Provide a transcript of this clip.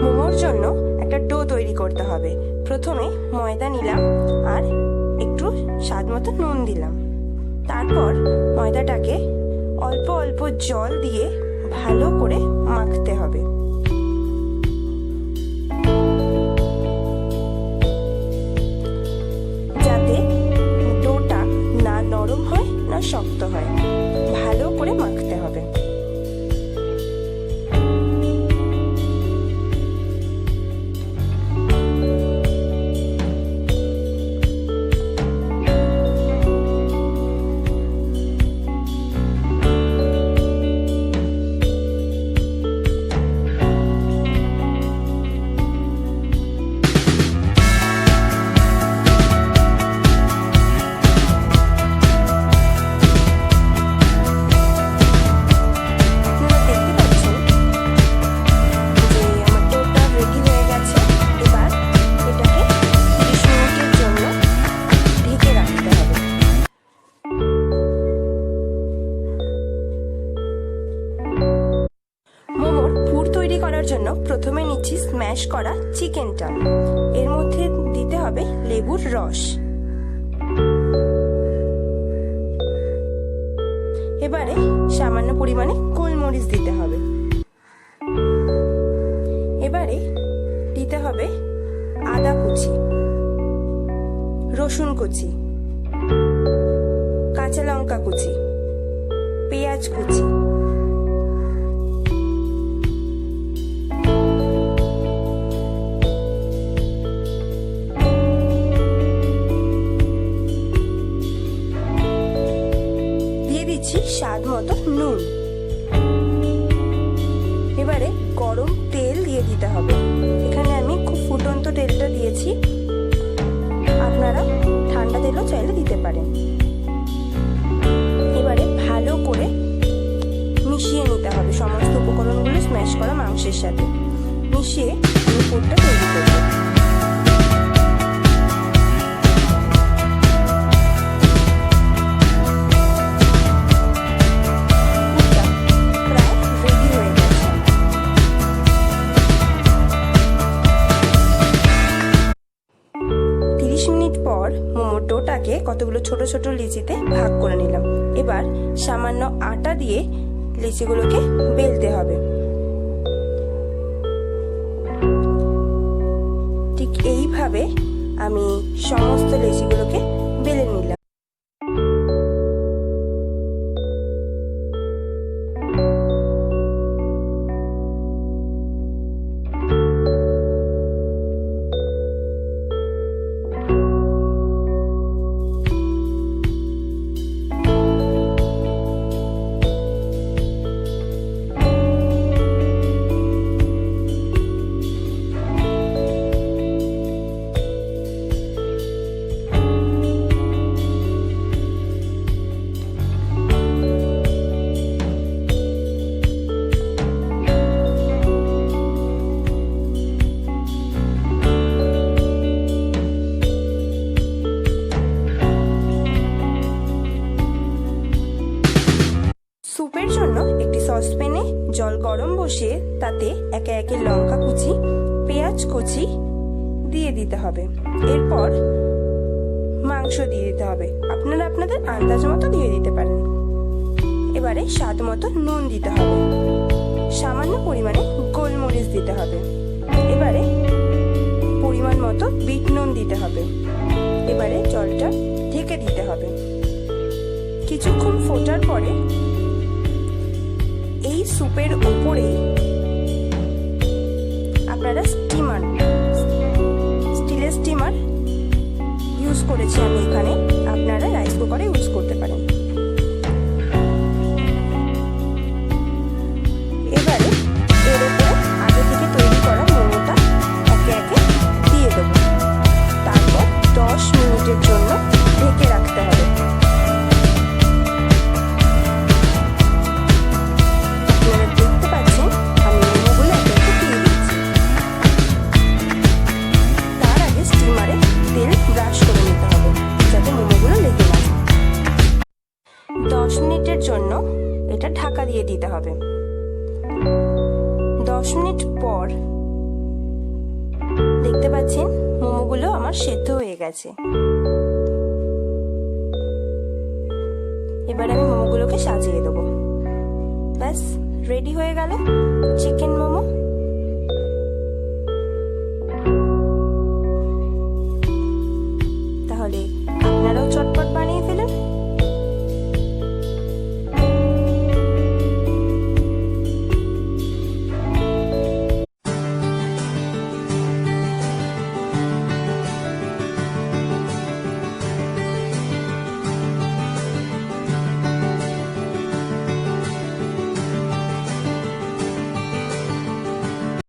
মোমোর জন্য একটা ডো তৈরি করতে হবে। প্রথমে ময়দা নিলাম আর একটু স্বাদ মতো নুন দিলাম। তারপর ময়দাটাকে অল্প অল্প জল দিয়ে ভালো করে মাখতে হবে। যাতে ডোটা না নরম হয় না শক্ত হয়, ভালো করে মাখতে হবে। করার জন্য প্রথমে নিচ্ছি স্ম্যাশ করা চিকেনটা। এর মধ্যে দিতে হবে লেবুর রস। এবারে সামান্য পরিমাণে গোলমরিচ দিতে হবে। এবারে দিতে হবে আদা কুচি, রসুন কুচি, কাঁচা লঙ্কা কুচি, পেঁয়াজ কুচি, স্বাদ মতো নুন। এবারে গরম তেল দিয়ে দিতে হবে। এখানে আমি খুব ফুটন্ত তেলটা দিয়েছি, আপনারা ঠান্ডা তেলও চাইলে দিতে পারেন। এবারে ভালো করে মিশিয়ে নিতে হবে সমস্ত উপকরণগুলো স্ম্যাশ করা মাংসের সাথে। মিশিয়ে আমি পুরটা তৈরি করব। মোমোর ডোটাকে কতগুলো ছোট ছোট লিচিতে ভাগ করে নিলাম। এবার সামান্য আটা দিয়ে লিচিগুলোকে বেলতে হবে। ঠিক এইভাবে আমি সমস্ত লিচিগুলোকে বেলে নিলাম। স্যুপের জন্য একটি সসপ্যানে জল গরম বসিয়ে তাতে একে একে লঙ্কা কুচি, পেঁয়াজ কুচি দিয়ে দিতে হবে। এরপর মাংস দিয়ে দিতে হবে। আপনারা আপনাদের আন্দাজ মতো দিয়ে দিতে পারেন। এবারে স্বাদ মতো নুন দিতে হবে, সামান্য পরিমাণে গোলমরিচ দিতে হবে। এবারে পরিমাণ মতো বিট নুন দিতে হবে। এবারে জলটা ঢেকে দিতে হবে। কিছুক্ষণ ফোটার পরে এই স্যুপের উপরে আপনারা স্টিলের স্টিমার ইউজ করেছি আমি এখানে, আপনারা রাইস কুকারে ইউজ করতে পারেন। এবারে এর উপরে আগে থেকে তৈরি করা মোমোটা একে একে দিয়ে দেবো। তারপর 10 মিনিটের জন্য ঢেকে রাখতে হবে। তেল ব্রাশ করে নিতে হবে যাতে পাচ্ছেন মোমোগুলো আমার সেদ্ধ হয়ে গেছে। এবার আমি মোমোগুলোকে সাজিয়ে দেবো। ব্যাস রেডি হয়ে গেল চিকেন মোমো।